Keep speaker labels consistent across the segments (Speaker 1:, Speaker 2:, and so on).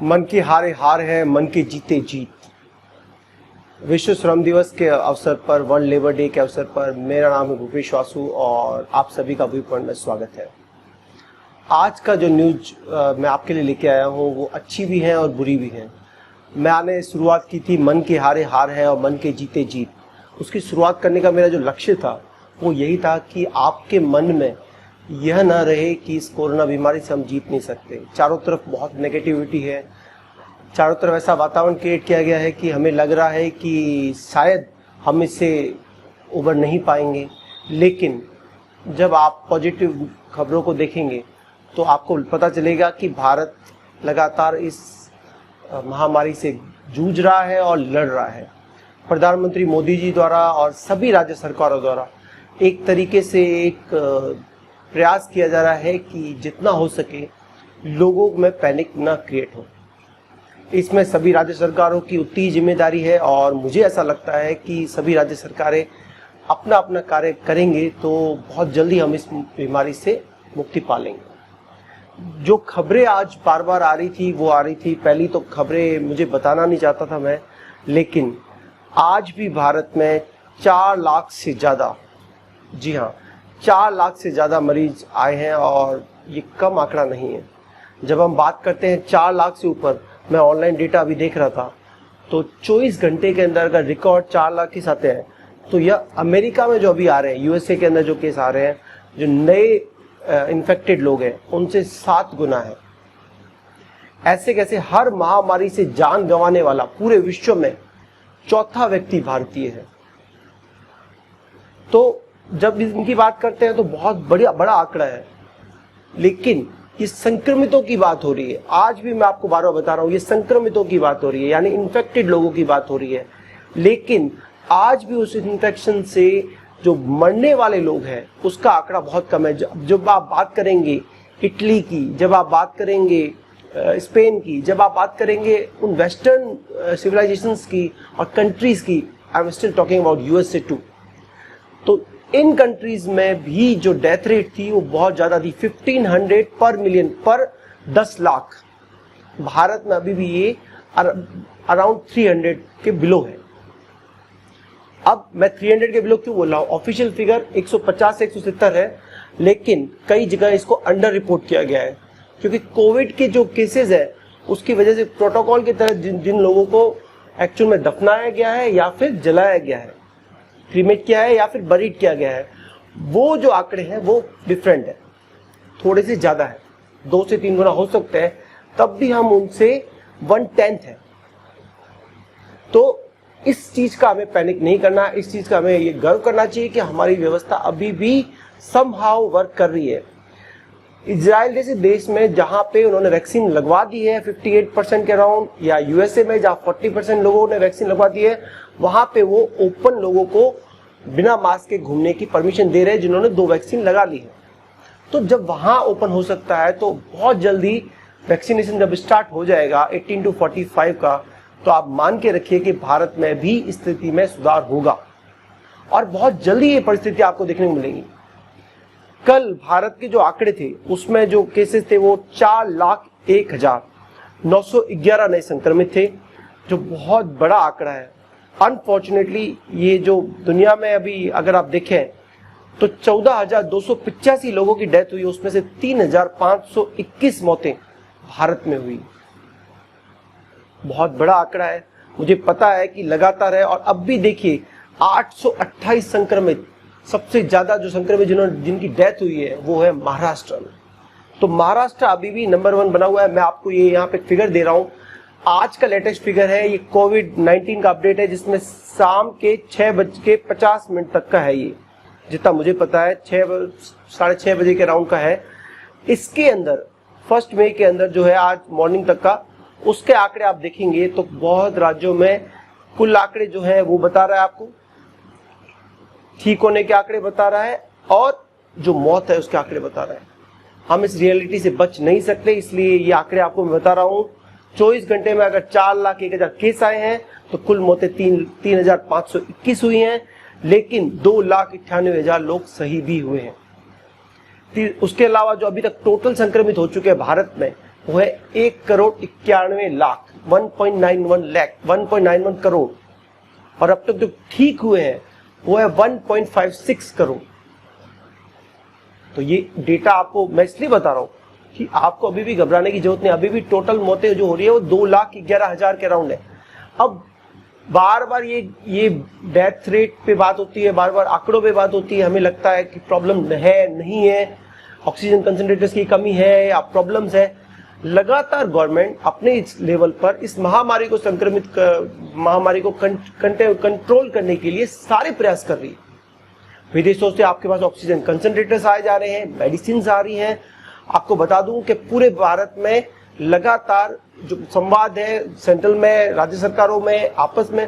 Speaker 1: मन की हारे हार है, मन की जीते जीत। विश्व श्रम दिवस के अवसर पर, वर्ल्ड लेबर डे के अवसर पर मेरा नाम है भूपेश वासु और आप सभी का व्यू पॉइंट में स्वागत है। आज का जो न्यूज मैं आपके लिए लेके आया हूँ वो अच्छी भी है और बुरी भी है। मैंने शुरुआत की थी मन की हारे हार है और मन के जीते जीत। उसकी शुरुआत करने का मेरा जो लक्ष्य था वो यही था कि आपके मन में यह ना रहे कि इस कोरोना बीमारी से हम जीत नहीं सकते। चारों तरफ बहुत नेगेटिविटी है, चारों तरफ ऐसा वातावरण क्रिएट किया गया है कि हमें लग रहा है कि शायद हम इससे उबर नहीं पाएंगे। लेकिन जब आप पॉजिटिव खबरों को देखेंगे तो आपको पता चलेगा कि भारत लगातार इस महामारी से जूझ रहा है और लड़ रहा है। प्रधानमंत्री मोदी जी द्वारा और सभी राज्य सरकारों द्वारा एक तरीके से एक प्रयास किया जा रहा है कि जितना हो सके लोगों में पैनिक ना क्रिएट हो। इसमें सभी राज्य सरकारों की उतनी जिम्मेदारी है और मुझे ऐसा लगता है कि सभी राज्य सरकारें अपना अपना कार्य करेंगे तो बहुत जल्दी हम इस बीमारी से मुक्ति पा लेंगे। जो खबरें आज बार बार आ रही थी वो आ रही थी। पहली तो खबरें मुझे बताना नहीं चाहता था मैं, लेकिन आज भी भारत में 4 लाख से ज़्यादा, जी हाँ 4 लाख से ज़्यादा मरीज आए हैं और ये कम आंकड़ा नहीं है। जब हम बात करते हैं 4 लाख से ऊपर, मैं ऑनलाइन डेटा अभी देख रहा था तो 24 घंटे के अंदर अगर रिकॉर्ड 4 लाख केस आते हैं तो यह अमेरिका में जो अभी आ रहे हैं, यूएसए के अंदर जो केस आ रहे हैं, जो नए इन्फेक्टेड लोग हैं उनसे 7 गुना है। ऐसे कैसे हर महामारी से जान गंवाने वाला पूरे विश्व में चौथा व्यक्ति भारतीय है। तो जब इनकी बात करते हैं तो बहुत बड़ा आंकड़ा है, लेकिन ये संक्रमितों की बात हो रही है। आज भी मैं आपको बार बार बता रहा हूँ, ये संक्रमितों की बात हो रही है, यानी इन्फेक्टेड लोगों की बात हो रही है। लेकिन आज भी उस इन्फेक्शन से जो मरने वाले लोग हैं उसका आंकड़ा बहुत कम है। जब आप बात करेंगे इटली की, जब आप बात करेंगे स्पेन की, जब आप बात करेंगे उन वेस्टर्न सिविलाइजेशंस की और कंट्रीज की, I am still talking about USA too, तो इन कंट्रीज में भी जो डेथ रेट थी वो बहुत ज्यादा थी, 1500 पर मिलियन पर 10 लाख। भारत में अभी भी ये अराउंड 300 के बिलो है। अब मैं 300 के बिलो क्यों बोल रहा हूँ? ऑफिशियल फिगर 150 से 170 है, लेकिन कई जगह इसको अंडर रिपोर्ट किया गया है क्योंकि कोविड के जो केसेस है उसकी वजह से प्रोटोकॉल की तरह जिन लोगों को एक्चुअल में दफनाया गया है या फिर जलाया गया है, क्रीमेट किया है या फिर बरीड किया गया है, वो जो आंकड़े हैं वो डिफरेंट है, थोड़े से ज्यादा है, 2 से 3 गुना हो सकते हैं। तब भी हम उनसे 1/10 है। तो इस चीज का हमें पैनिक नहीं करना, इस चीज का हमें ये गर्व करना चाहिए कि हमारी व्यवस्था अभी भी समहाउ वर्क कर रही है। इजराइल जैसे देश में जहां पे उन्होंने वैक्सीन लगवा दी है 58% के अराउंड, या यूएसए में जहां 40% लोगों ने वैक्सीन लगवा दी है, वहां पे वो ओपन लोगों को बिना मास्क के घूमने की परमिशन दे रहे हैं जिन्होंने 2 वैक्सीन लगा ली है। तो जब वहां ओपन हो सकता है तो बहुत जल्दी वैक्सीनेशन जब स्टार्ट हो जाएगा 18 to 45 का, तो आप मान के रखिए कि भारत में भी स्थिति में सुधार होगा और बहुत जल्दी ये परिस्थिति आपको देखने को मिलेगी। कल भारत के जो आंकड़े थे उसमें जो केसेस थे वो 4,01,911 नए संक्रमित थे, जो बहुत बड़ा आंकड़ा है। अनफॉर्चुनेटली ये जो दुनिया में अभी अगर आप देखें तो 14,285 लोगों की डेथ हुई, उसमें से 3,521 मौतें भारत में हुई। बहुत बड़ा आंकड़ा है, मुझे पता है कि लगातार है। और अब भी देखिए 828 संक्रमित, सबसे ज्यादा जो संक्रमित जिनकी डेथ हुई है वो है महाराष्ट्र में। तो महाराष्ट्र अभी भी नंबर 1 बना हुआ है। मैं आपको ये यहाँ पे फिगर दे रहा हूँ, आज का लेटेस्ट फिगर है, ये कोविड-19 का अपडेट है जिसमें शाम के 6:50 तक का है। ये जितना मुझे पता है 6-6:30 बजे के राउंड का है। इसके अंदर 1 मई के अंदर जो है आज मॉर्निंग तक का, उसके आंकड़े आप देखेंगे तो बहुत राज्यों में कुल आंकड़े जो है वो बता रहा है, आपको ठीक होने के आंकड़े बता रहा है और जो मौत है उसके आंकड़े बता रहा है। हम इस रियलिटी से बच नहीं सकते, इसलिए ये आंकड़े आपको मैं बता रहा हूँ। 24 घंटे में अगर 4,01,000 केस आए हैं तो कुल मौतें 3,521 हुई हैं, लेकिन 2,98,000 लोग सही भी हुए हैं। उसके अलावा जो अभी तक टोटल संक्रमित हो चुके हैं भारत में वो है 1,91,00,000, 1.91 लाख, 1.91 करोड़। और अब तक जो ठीक हुए हैं वो है 1.56 करोड़। तो ये डेटा आपको मैं इसलिए बता रहा हूं कि आपको अभी भी घबराने की जरूरत नहीं। अभी भी टोटल मौतें जो हो रही है वो 2,11,000 के अराउंड है। अब बार बार ये डेथ रेट पे बात होती है, बार बार आंकड़ों पे बात होती है, हमें लगता है कि प्रॉब्लम है नहीं है, ऑक्सीजन कंसंट्रेटर्स की कमी है या प्रॉब्लम्स है। लगातार गवर्नमेंट अपने इस लेवल पर इस महामारी को महामारी को कंट्रोल करने के लिए सारे प्रयास कर रही है। विदेशों से आपके पास ऑक्सीजन कंसंट्रेटर्स आए जा रहे हैं, मेडिसिन आ रही हैं। आपको बता दूं कि पूरे भारत में लगातार जो संवाद है सेंट्रल में, राज्य सरकारों में आपस में,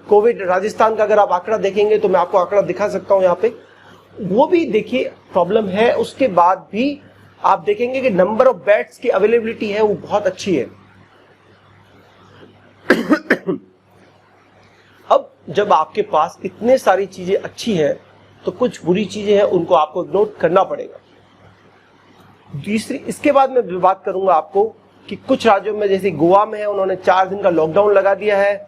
Speaker 1: कोविड राजस्थान का अगर आप आंकड़ा देखेंगे तो मैं आपको आंकड़ा दिखा सकता हूं यहाँ पे, वो भी देखिए प्रॉब्लम है। उसके बाद भी आप देखेंगे कि नंबर ऑफ बेड्स की अवेलेबिलिटी है वो बहुत अच्छी है। अब जब आपके पास इतने सारी चीजें अच्छी हैं तो कुछ बुरी चीजें हैं, उनको आपको नोट करना पड़ेगा। दूसरी, इसके बाद मैं बात करूंगा आपको कि कुछ राज्यों में जैसे गोवा में है, उन्होंने 4 दिन का लॉकडाउन लगा दिया है।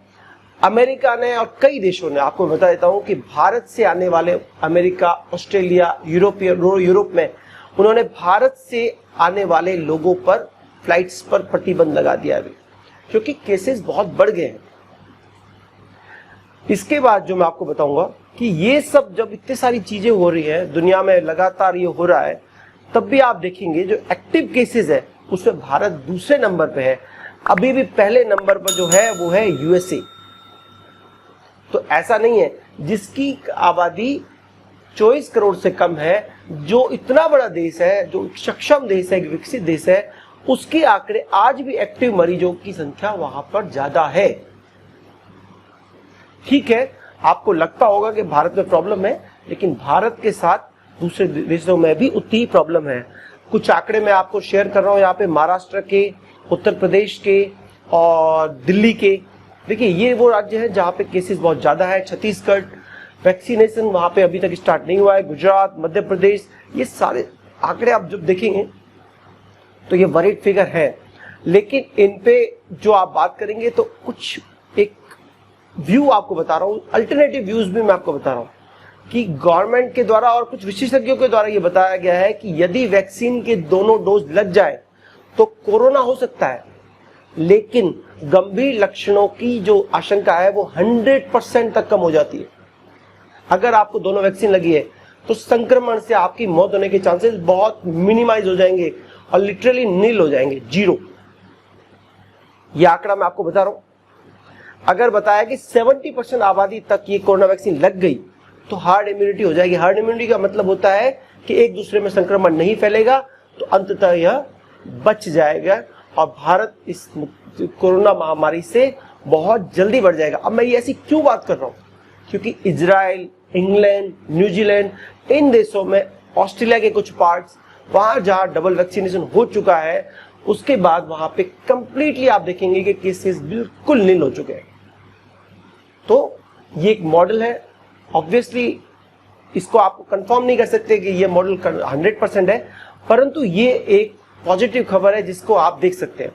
Speaker 1: अमेरिका ने और कई देशों ने, आपको बता देता हूं कि भारत से आने वाले, अमेरिका, ऑस्ट्रेलिया, यूरोप में उन्होंने भारत से आने वाले लोगों पर फ्लाइट्स पर प्रतिबंध लगा दिया है क्योंकि केसेस बहुत बढ़ गए हैं। इसके बाद जो मैं आपको बताऊंगा कि ये सब जब इतनी सारी चीजें हो रही है दुनिया में, लगातार ये हो रहा है, तब भी आप देखेंगे जो एक्टिव केसेस है उसमें भारत दूसरे नंबर पे है। अभी भी पहले नंबर पर जो है वो है यूएसए। तो ऐसा नहीं है, जिसकी आबादी 24 करोड़ से कम है, जो इतना बड़ा देश है, जो सक्षम देश है, विकसित देश है, उसके आंकड़े आज भी एक्टिव मरीजों की संख्या वहां पर ज्यादा है। ठीक है, आपको लगता होगा कि भारत में प्रॉब्लम है, लेकिन भारत के साथ दूसरे देशों में भी उतनी ही प्रॉब्लम है। कुछ आंकड़े मैं आपको शेयर कर रहा हूं यहाँ पे, महाराष्ट्र के, उत्तर प्रदेश के और दिल्ली के। देखिए ये वो राज्य है जहाँ पे केसेस बहुत ज्यादा है। छत्तीसगढ़, वैक्सीनेशन वहां पे अभी तक स्टार्ट नहीं हुआ है। गुजरात, मध्य प्रदेश, ये सारे आंकड़े आप जब देखेंगे तो ये वरीड फिगर है, लेकिन इन पे जो आप बात करेंगे तो कुछ एक व्यू आपको बता रहा हूँ, अल्टरनेटिव व्यूज भी मैं आपको बता रहा हूँ कि गवर्नमेंट के द्वारा और कुछ विशेषज्ञों के द्वारा ये बताया गया है कि यदि वैक्सीन के दोनों डोज लग जाए तो कोरोना हो सकता है, लेकिन गंभीर लक्षणों की जो आशंका है वो 100% तक कम हो जाती है। अगर आपको दोनों वैक्सीन लगी है तो संक्रमण से आपकी मौत होने के चांसेस बहुत मिनिमाइज हो जाएंगे और लिटरली नील हो जाएंगे, 0। ये आंकड़ा मैं आपको बता रहा हूं। अगर बताया कि 70% आबादी तक ये कोरोना वैक्सीन लग गई तो हार्ड इम्यूनिटी हो जाएगी। हार्ड इम्यूनिटी का मतलब होता है कि एक दूसरे में संक्रमण नहीं फैलेगा, तो अंततः यह बच जाएगा और भारत इस कोरोना महामारी से बहुत जल्दी बढ़ जाएगा। अब मैं ये ऐसी क्यों बात कर रहा हूं? क्योंकि इजराइल, इंग्लैंड, न्यूजीलैंड, इन देशों में, ऑस्ट्रेलिया के कुछ पार्ट्स, वहां जहां डबल वैक्सीनेशन हो चुका है, उसके बाद वहां पे कंप्लीटली आप देखेंगे कि केसेस बिल्कुल नील हो चुके हैं। तो ये एक मॉडल है, ऑब्वियसली इसको आप कंफर्म नहीं कर सकते कि ये मॉडल 100% है, परंतु ये एक पॉजिटिव खबर है जिसको आप देख सकते हैं।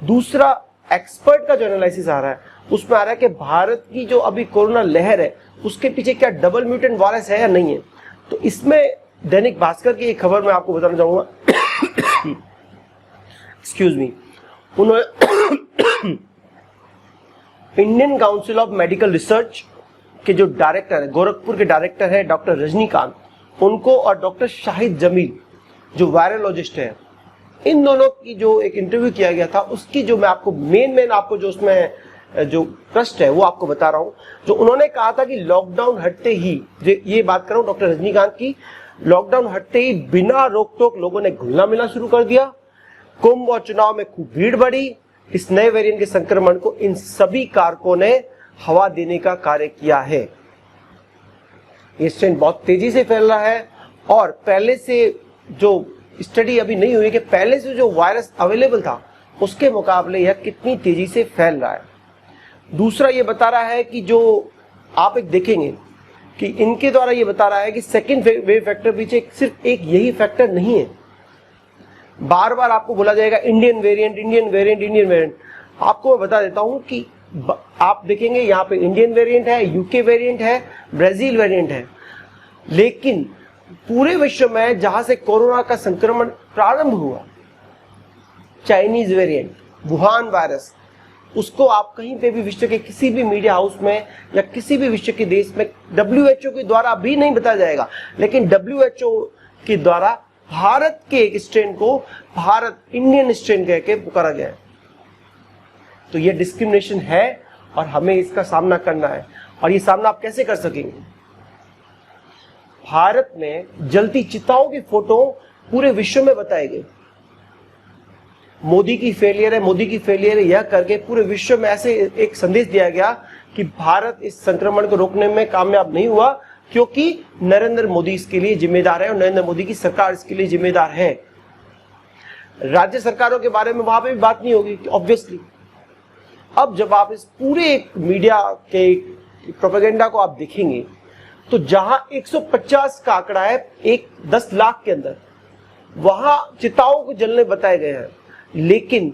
Speaker 1: दूसरा, एक्सपर्ट का जो एनालिसिस आ रहा है उसमें आ रहा है कि भारत की जो अभी कोरोना लहर है उसके पीछे क्या डबल म्यूटेंट वायरस है या नहीं है। तो इसमें दैनिक भास्कर की एक खबर मैं आपको बताना चाहूंगा। एक्सक्यूज मी, उन्होंने Indian council of medical research के जो डायरेक्टर है, गोरखपुर के डायरेक्टर है डॉक्टर रजनीकांत, उनको और डॉक्टर शाहिद जमील जो वायरोलॉजिस्ट है, इन दोनों की जो एक इंटरव्यू किया गया था, उसकी जो मैं आपको मेन आपको जो उसमें जो प्रश्न है वो आपको बता रहा हूं। जो उन्होंने कहा था कि लॉकडाउन हटते ही, ये बात कर रहा हूं डॉक्टर रजनीकांत की, लॉकडाउन हटते ही बिना रोक टोक लोगों ने घुलना मिलना शुरू कर दिया, कुंभ और चुनाव में खूब भीड़ बढ़ी, इस नए वेरिएंट के संक्रमण को इन सभी कारकों ने हवा देने का कार्य किया है। ये स्ट्रेन बहुत तेजी से फैल रहा है और पहले से जो स्टडी अभी नहीं हुई कि पहले से जो वायरस अवेलेबल था उसके मुकाबले यह कितनी तेजी से फैल रहा है। दूसरा ये बता रहा है कि जो आप एक देखेंगे कि इनके द्वारा ये बता रहा है कि सेकेंड वेव फैक्टर पीछे सिर्फ एक यही फैक्टर नहीं है। बार बार आपको बोला जाएगा Indian variant, Indian variant, Indian variant. आपको मैं बता देता हूं कि आप देखेंगे यहाँ पे इंडियन वेरिएंट है, यूके वेरिएंट है, ब्राजील वेरिएंट है, लेकिन पूरे विश्व में जहां से कोरोना का संक्रमण प्रारंभ हुआ, चाइनीज वेरिएंट, वुहान वायरस, उसको आप कहीं पे भी विश्व के किसी भी मीडिया हाउस में या किसी भी विश्व के देश में WHO के द्वारा भी नहीं बताया जाएगा, लेकिन WHO के द्वारा भारत के एक स्ट्रेन को भारत इंडियन स्ट्रेन कह के पुकारा गया है। तो ये डिस्क्रिमिनेशन है और हमें इसका सामना करना है। और ये सामना आप कैसे कर सकेंगे? भारत में जलती चिताओं की फोटो पूरे विश्व में बताए गए, मोदी की फेलियर है, मोदी की फेलियर है, यह करके पूरे विश्व में ऐसे एक संदेश दिया गया कि भारत इस संक्रमण को रोकने में कामयाब नहीं हुआ क्योंकि नरेंद्र मोदी इसके लिए जिम्मेदार है और नरेंद्र मोदी की सरकार इसके लिए जिम्मेदार है। राज्य सरकारों के बारे में वहां पे भी बात नहीं होगी ऑब्वियसली। अब जब आप इस पूरे एक मीडिया के प्रोपेगेंडा को आप देखेंगे तो जहां 150 का आंकड़ा है 10 लाख के अंदर, वहां चिताओं को जलने बताए गए हैं। लेकिन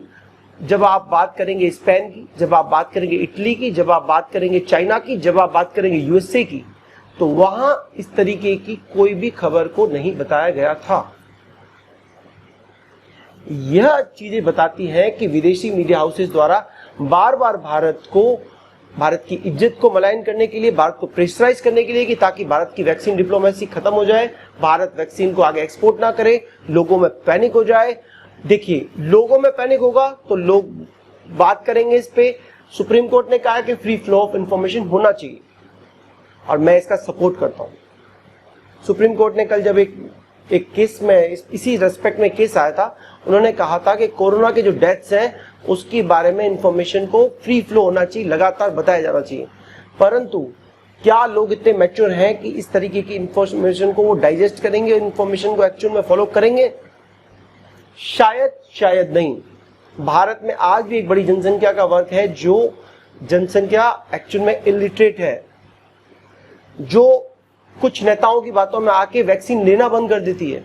Speaker 1: जब आप बात करेंगे स्पेन की, जब आप बात करेंगे इटली की, जब आप बात करेंगे चाइना की, जब आप बात करेंगे USA की, तो वहां इस तरीके की कोई भी खबर को नहीं बताया गया था। यह चीजें बताती हैं कि विदेशी मीडिया हाउसेस द्वारा बार बार भारत की इज्जत को मलाइन करने के लिए, भारत को प्रेशराइज करने के लिए कि ताकि भारत की वैक्सीन डिप्लोमेसी खत्म हो जाए, भारत वैक्सीन को आगे एक्सपोर्ट ना करे, लोगों में पैनिक हो जाए। देखिए, लोगों में पैनिक होगा तो लोग बात करेंगे इस पे। सुप्रीम कोर्ट ने कहा है कि फ्री फ्लो ऑफ इंफॉर्मेशन होना चाहिए और मैं इसका सपोर्ट करता हूं। सुप्रीम कोर्ट ने कल जब एक केस में इसी रेस्पेक्ट में केस आया था, उन्होंने कहा था कि कोरोना के जो डेथ्स हैं उसके बारे में इंफॉर्मेशन को फ्री फ्लो होना चाहिए, लगातार बताया जाना चाहिए। परंतु क्या लोग इतने मैच्योर हैं कि इस तरीके की इंफॉर्मेशन को वो डाइजेस्ट करेंगे, इंफॉर्मेशन को एक्चुअल में फॉलो करेंगे? शायद नहीं। भारत में आज भी एक बड़ी जनसंख्या का वर्ग है जो जनसंख्या एक्चुअल में इलिटरेट है, जो कुछ नेताओं की बातों में आके वैक्सीन लेना बंद कर देती है।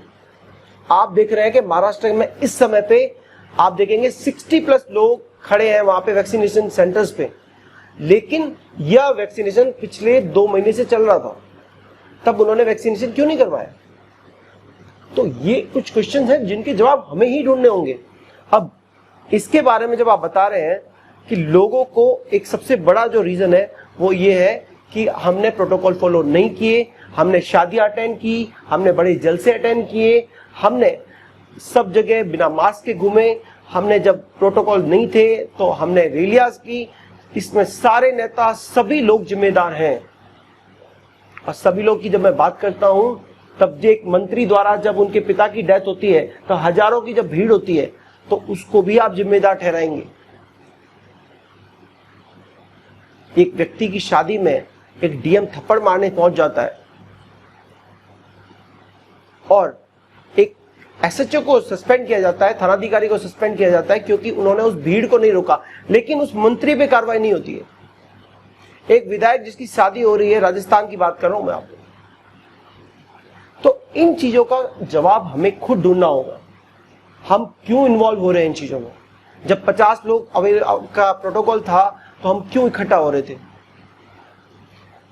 Speaker 1: आप देख रहे हैं कि महाराष्ट्र में इस समय पे आप देखेंगे 60+ लोग खड़े हैं वहां पे वैक्सीनेशन सेंटर्स पे, लेकिन यह वैक्सीनेशन पिछले 2 महीने से चल रहा था, तब उन्होंने वैक्सीनेशन क्यों नहीं करवाया? तो ये कुछ क्वेश्चन हैं जिनके जवाब हमें ही ढूंढने होंगे। अब इसके बारे में जब आप बता रहे हैं कि लोगों को एक सबसे बड़ा जो रीजन है वो ये है कि हमने प्रोटोकॉल फॉलो नहीं किए, हमने शादियां अटेंड की, हमने बड़े जलसे अटेंड किए, हमने सब जगह बिना मास्क के घूमे, हमने जब प्रोटोकॉल नहीं थे तो हमने रैलियां की। इसमें सारे नेता, सभी लोग जिम्मेदार हैं। और सभी लोग की जब मैं बात करता हूं तब एक मंत्री द्वारा जब उनके पिता की डेथ होती है तो हजारों की जब भीड़ होती है तो उसको भी आप जिम्मेदार ठहराएंगे। एक व्यक्ति की शादी में एक डीएम थप्पड़ मारने पहुंच जाता है और एक एसएचओ को सस्पेंड किया जाता है, थानाधिकारी को सस्पेंड किया जाता है क्योंकि उन्होंने उस भीड़ को नहीं रोका, लेकिन उस मंत्री पे कार्रवाई नहीं होती है। एक विधायक जिसकी शादी हो रही है, राजस्थान की बात कर रहा हूं मैं आपको, तो इन चीजों का जवाब हमें खुद ढूंढना होगा। हम क्यों इन्वॉल्व हो रहे हैं इन चीजों में? जब 50 लोग का प्रोटोकॉल था तो हम क्यों इकट्ठा हो रहे थे?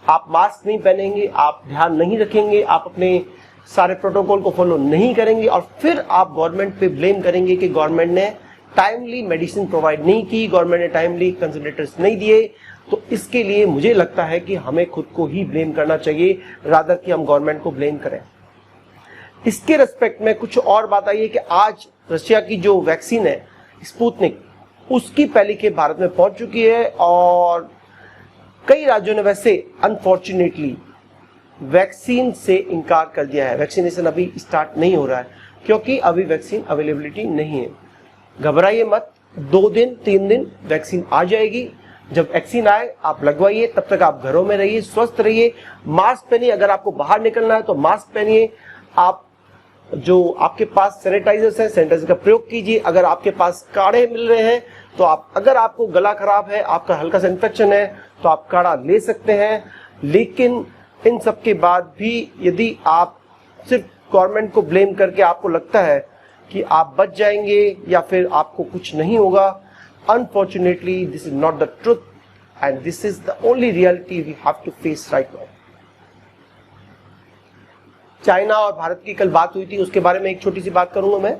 Speaker 1: आप मास्क नहीं पहनेंगे, आप ध्यान नहीं रखेंगे, आप अपने सारे प्रोटोकॉल को फॉलो नहीं करेंगे और फिर आप गवर्नमेंट पे ब्लेम करेंगे कि गवर्नमेंट ने टाइमली मेडिसिन प्रोवाइड नहीं की, गवर्नमेंट ने टाइमली कंसंट्रेटर्स नहीं दिए। तो इसके लिए मुझे लगता है कि हमें खुद को ही ब्लेम करना चाहिए रादर कि हम गवर्नमेंट को ब्लेम करें। इसके रेस्पेक्ट में कुछ और बात आई है कि आज रशिया की जो वैक्सीन है स्पुतनिक, उसकी पहली खेप भारत में पहुंच चुकी है और कई राज्यों ने वैसे अनफॉर्चुनेटली वैक्सीन से इनकार कर दिया है। वैक्सीनेशन अभी स्टार्ट नहीं हो रहा है क्योंकि अभी वैक्सीन अवेलेबिलिटी नहीं है। घबराइए मत, 2 दिन 3 दिन वैक्सीन आ जाएगी। जब वैक्सीन आए आप लगवाइए, तब तक आप घरों में रहिए, स्वस्थ रहिए, मास्क पहनिए। अगर आपको बाहर निकलना है तो मास्क पहनिए। आप जो आपके पास सैनिटाइजर्स है, सैनिटाइजर का प्रयोग कीजिए। अगर आपके पास काढ़े मिल रहे हैं तो आप, अगर आपको गला खराब है, आपका हल्का सा इन्फेक्शन है तो आप काढ़ा ले सकते हैं। लेकिन इन सब के बाद भी यदि आप सिर्फ गवर्नमेंट को ब्लेम करके आपको लगता है कि आप बच जाएंगे या फिर आपको कुछ नहीं होगा। Unfortunately this is not the truth and this is the only reality we have to face right now. China और भारत की कल बात हुई थी, उसके बारे में एक छोटी सी बात करूंगा मैं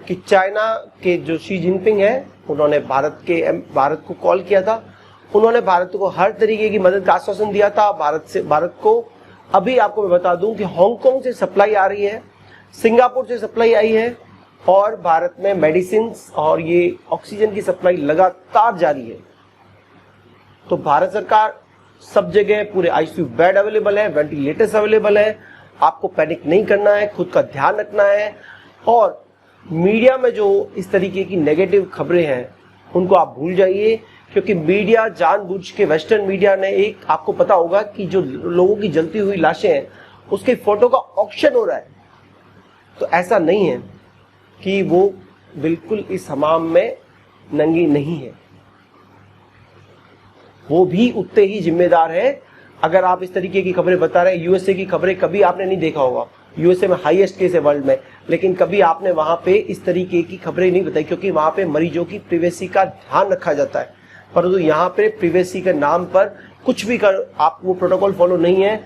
Speaker 1: कि चाइना के जो शी जिनपिंग है उन्होंने भारत को कॉल किया था। उन्होंने भारत को हर तरीके की मदद का आश्वासन दिया था। भारत को अभी आपको मैं बता दूं कि हांगकांग से सप्लाई आ रही है, सिंगापुर से सप्लाई आई है और भारत में मेडिसिन और ये ऑक्सीजन की सप्लाई लगातार जारी है। तो भारत सरकार सब जगह पूरे आईसीयू बेड अवेलेबल है, वेंटिलेटर्स अवेलेबल है। आपको पैनिक नहीं करना है, खुद का ध्यान रखना है और मीडिया में जो इस तरीके की नेगेटिव खबरें हैं उनको आप भूल जाइए, क्योंकि मीडिया जानबूझ के, वेस्टर्न मीडिया ने, एक आपको पता होगा कि जो लोगों की जलती हुई लाशें हैं उसके फोटो का ऑक्शन हो रहा है। तो ऐसा नहीं है कि वो बिल्कुल इस हमाम में नंगी नहीं है, वो भी उतने ही जिम्मेदार है। अगर आप इस तरीके की खबरें बता रहे हैं, यूएसए की खबरें कभी आपने नहीं देखा होगा, यूएसए में हाईएस्ट केस है वर्ल्ड में, लेकिन कभी आपने वहां पे इस तरीके की खबरें नहीं बताई, क्योंकि वहां पे मरीजों की प्रिवेसी का ध्यान रखा जाता है। परंतु यहाँ पे प्रिवेसी के नाम पर कुछ भी कर, आप वो प्रोटोकॉल फॉलो नहीं है।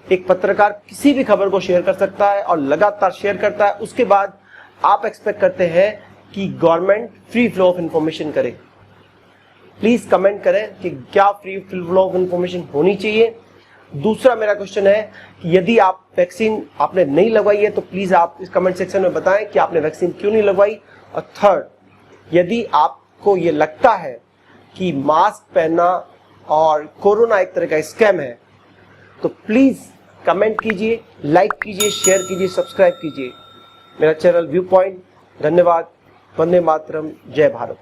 Speaker 1: एक पत्रकार किसी भी खबर को शेयर कर सकता है और लगातार शेयर करता है, उसके बाद आप एक्सपेक्ट करते हैं कि government free flow of information करे। प्लीज कमेंट करें कि क्या फ्री फ्लो ऑफ इंफॉर्मेशन होनी चाहिए। दूसरा मेरा क्वेश्चन है कि यदि आप वैक्सीन आपने नहीं लगवाई है तो प्लीज आप इस कमेंट सेक्शन में बताएं कि आपने वैक्सीन क्यों नहीं लगवाई। और थर्ड, यदि आपको ये लगता है कि मास्क पहनना और कोरोना एक तरह का स्कैम है तो प्लीज कमेंट कीजिए, लाइक कीजिए, शेयर कीजिए, सब्सक्राइब कीजिए मेरा चैनल व्यू पॉइंट। धन्यवाद। वंदे मातरम। जय भारत।